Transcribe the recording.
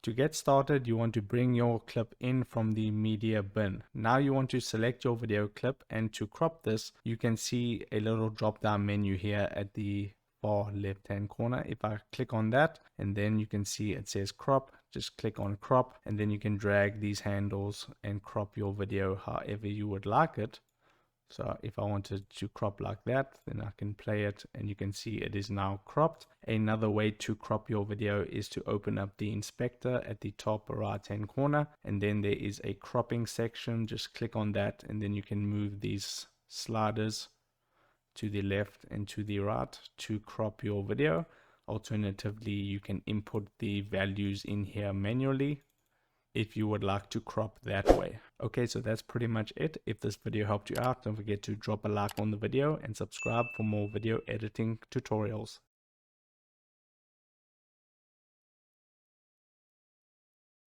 To get started, you want to bring your clip in from the media bin. Now you want to select your video clip, and to crop this, you can see a little drop down menu here at the far left hand corner. If I click on that, and then you can see it says crop, just click on crop, and then you can drag these handles and crop your video however you would like it. So if I wanted to crop like that, then I can play it and you can see it is now cropped. Another way to crop your video is to open up the inspector at the top right hand corner, and then there is a cropping section. Just click on that and then you can move these sliders to the left and to the right to crop your video. Alternatively, you can input the values in here manually if you would like to crop that way. Okay, so that's pretty much it. If this video helped you out, don't forget to drop a like on the video and subscribe for more video editing tutorials.